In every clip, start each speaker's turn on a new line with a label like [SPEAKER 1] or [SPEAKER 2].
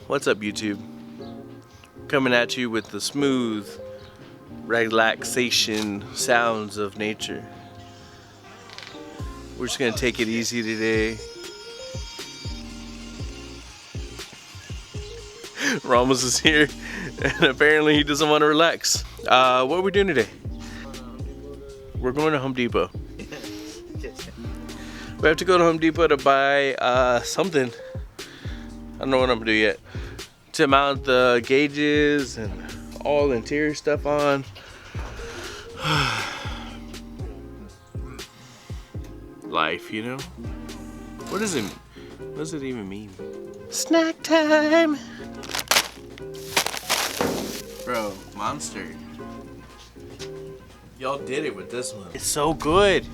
[SPEAKER 1] What's up, YouTube? Coming at you with the smooth relaxation sounds of nature. We're just gonna take it easy today. Ramos is here, and apparently he doesn't want to relax. What are we doing today? We're going to Home Depot. We have to go to Home Depot to buy something. I don't know what I'm gonna do yet. To mount the gauges and all the interior stuff on. Life, you know? What does it even mean? Snack time! Bro, Monster. Y'all did it with this one. It's so good.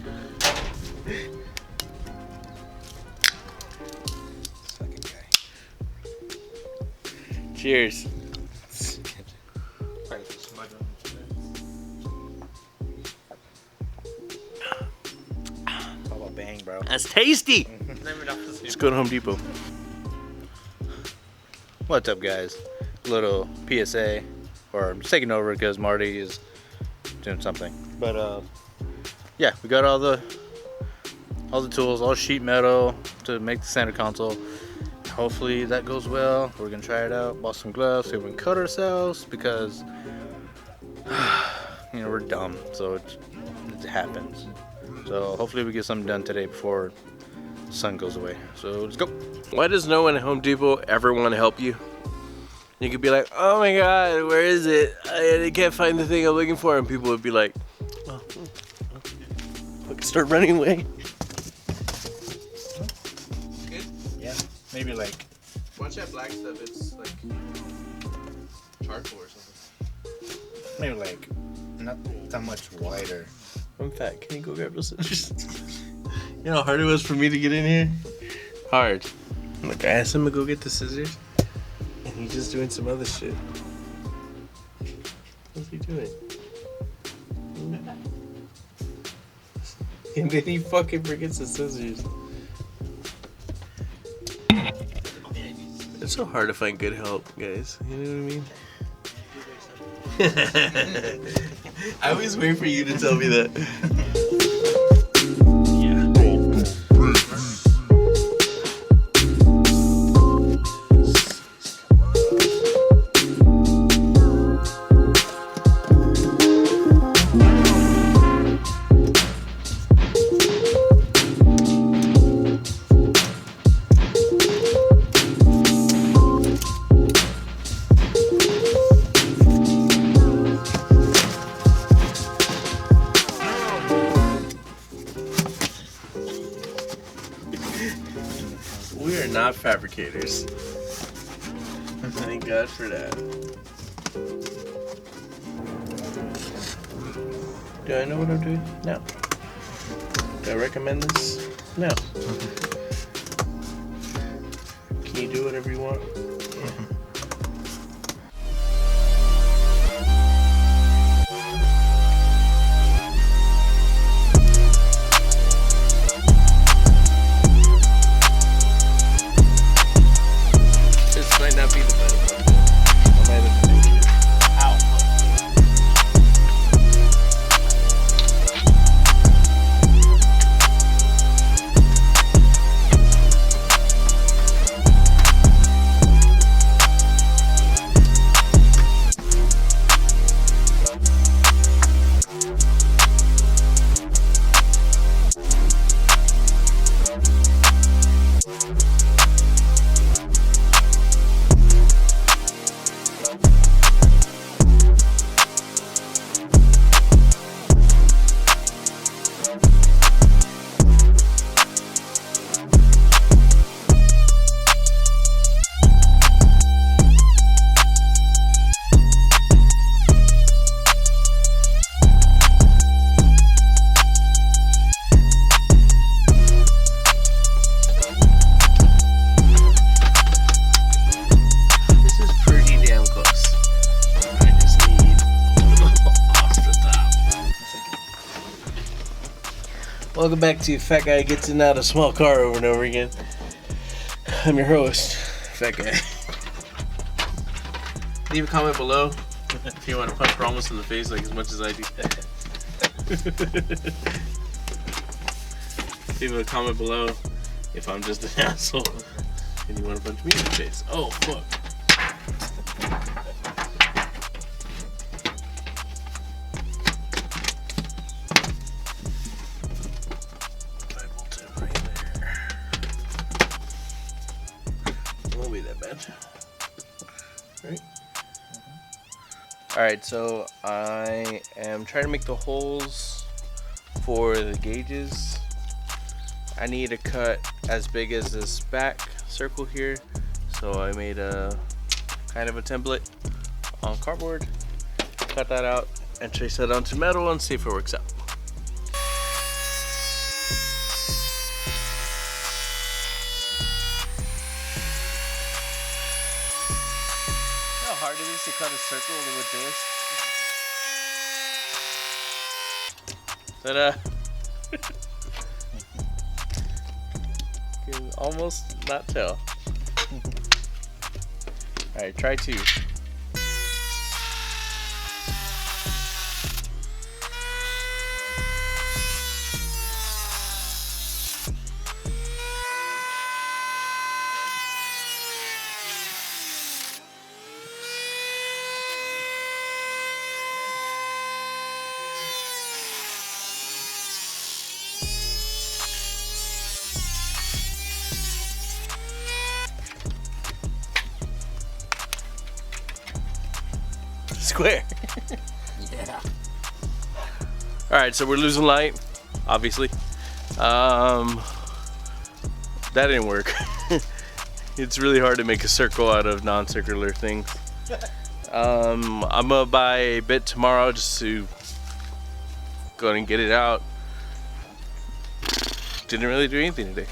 [SPEAKER 1] Cheers.
[SPEAKER 2] Bang, bro.
[SPEAKER 1] That's tasty. Let's go to Home Depot.
[SPEAKER 2] What's up, guys? Little PSA, or I'm just taking over because Marty is doing something. But yeah, we got all the tools, all sheet metal to make the center console. Hopefully that goes well. We're gonna try it out. Bought some gloves so we can cut ourselves because you know we're dumb, so it happens. So hopefully we get something done today before the sun goes away. So let's go.
[SPEAKER 1] Why does no one at Home Depot ever want to help you? You could be like, oh my god, where is it? I can't find the thing I'm looking for. And people would be like, oh, okay. I can start running away. Good?
[SPEAKER 2] Yeah, maybe like.
[SPEAKER 1] Watch that black stuff, it's like charcoal or something.
[SPEAKER 2] Maybe like not that much wider.
[SPEAKER 1] I'm fat, can you go grab those scissors? You know how hard it was for me to get in here? Hard. Look, I asked him to go get the scissors, and he's just doing some other shit. What's he doing? And then he fucking forgets the scissors. It's so hard to find good help, guys. You know what I mean? I always wait for you to tell me that. We are not fabricators. Thank God for that. Do I know what I'm doing? No. Do I recommend this? No. Can you do whatever you want? Might not be the best. I might have to do it. Ow. Welcome back to Fat Guy Gets In Out of Small Car over and over again. I'm your host, Fat Guy. Leave a comment below if you want to punch Ramos in the face like as much as I do. Leave a comment below if I'm just an asshole and you want to punch me in the face. Oh, fuck. Won't be that bad. Right? Alright, so I am trying to make the holes for the gauges. I need to cut as big as this back circle here, so I made a kind of a template on cardboard, cut that out and trace that onto metal and see if it works out. How hard it is to cut a circle with this? Ta-da! Can almost not tell. Alright, try 2. Square.
[SPEAKER 2] Yeah.
[SPEAKER 1] Alright, so we're losing light, obviously. That didn't work. It's really hard to make a circle out of non-circular things. I'm gonna buy a bit tomorrow just to go and get it out. Didn't really do anything today.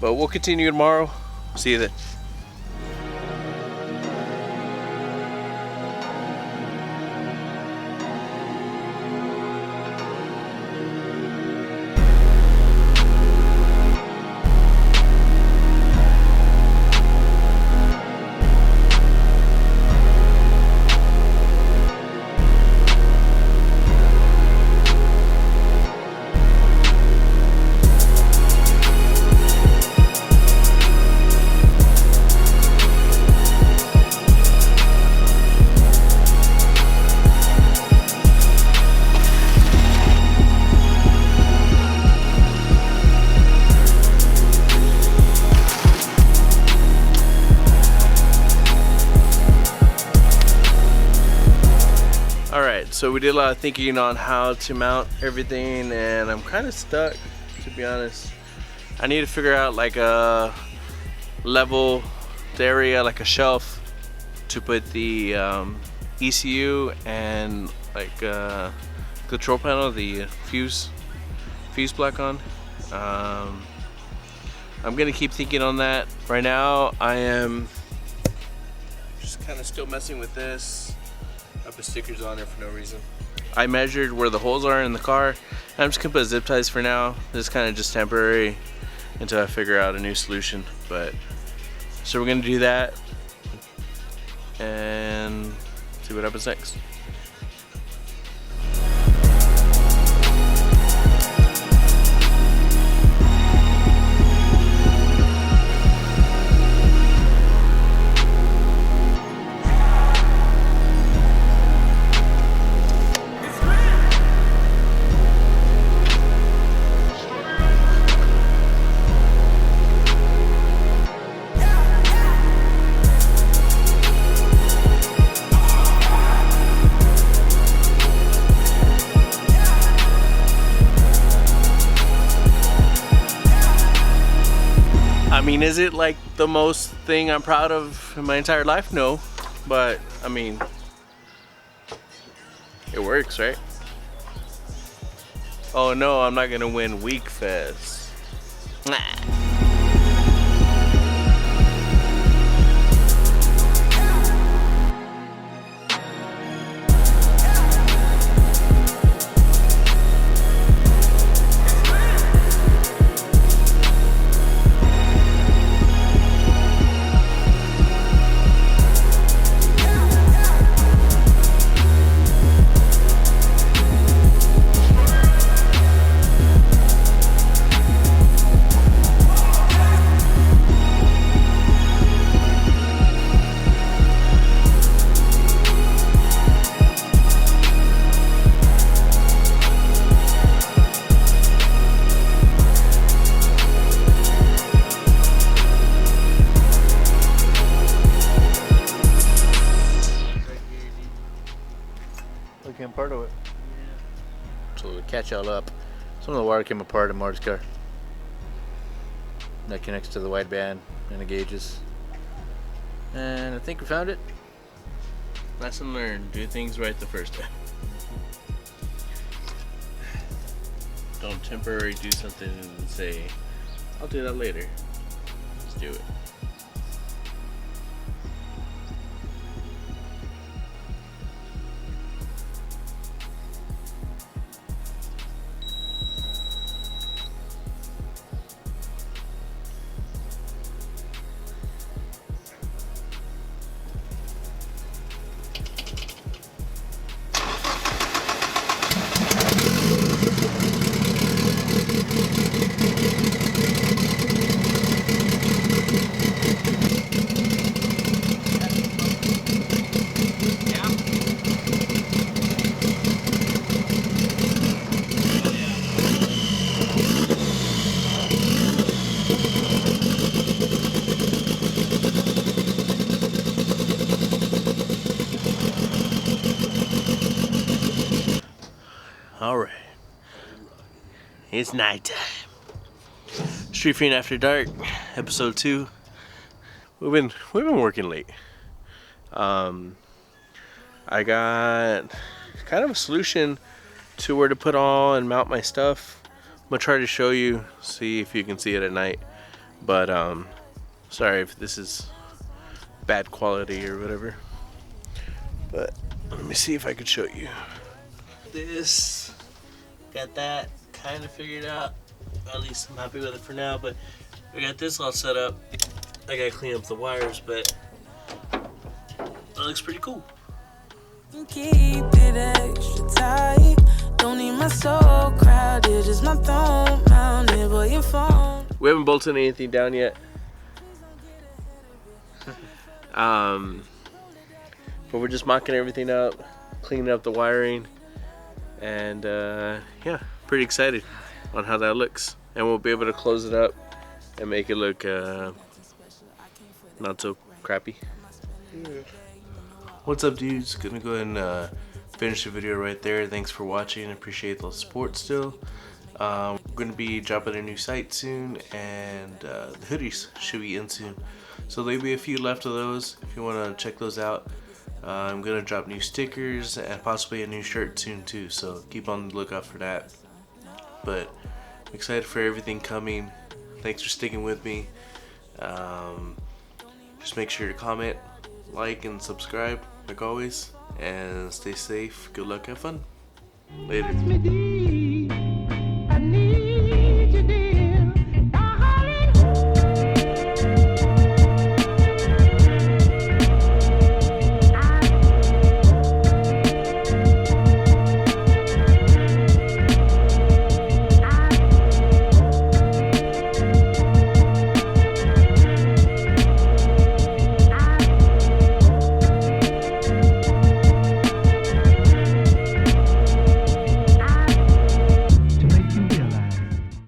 [SPEAKER 1] But we'll continue tomorrow. See you then. Alright, so we did a lot of thinking on how to mount everything, and I'm kind of stuck, to be honest. I need to figure out like a level area, like a shelf, to put the ECU and like control panel, the fuse block on. I'm gonna keep thinking on that. Right now, I am just kind of still messing with this. I put stickers on there for no reason. I measured where the holes are in the car. I'm just gonna put zip ties for now. This is kind of just temporary until I figure out a new solution. But so we're gonna do that and see what happens next. I mean, is it like the most thing I'm proud of in my entire life? No, but I mean, it works, right? Oh no, I'm not gonna win Week Fest. Nah.
[SPEAKER 2] catch y'all up. Some of the wire came apart in Marty's car. That connects to the wideband and the gauges. And I think we found it.
[SPEAKER 1] Lesson learned. Do things right the first time. Don't temporarily do something and say, I'll do that later. Just do it. Alright. It's nighttime. Street Fiend After Dark, episode 2. We've been working late. I got kind of a solution to where to put all and mount my stuff. I'm gonna try to show you, see if you can see it at night. But sorry if this is bad quality or whatever. But let me see if I could show you. This, got that kind of figured out. At least I'm happy with it for now, but we got this all set up. I gotta clean up the wires, but it looks pretty cool.
[SPEAKER 3] Keep it extra tight. Don't need my soul crowded, just my thumb mounted by your phone.
[SPEAKER 1] We haven't bolted anything down yet. But we're just mocking everything up, cleaning up the wiring. And yeah, pretty excited on how that looks, and we'll be able to close it up and make it look not so crappy. What's up, dudes? Gonna go ahead and finish the video right there. Thanks for watching. Appreciate the support still. We're gonna be dropping a new site soon, and the hoodies should be in soon, so there'll be a few left of those if you want to check those out. I'm gonna drop new stickers and possibly a new shirt soon too, so keep on the lookout for that. But I'm excited for everything coming. Thanks for sticking with me. Just make sure to comment, like, and subscribe like always, and stay safe. Good luck, have fun. Later.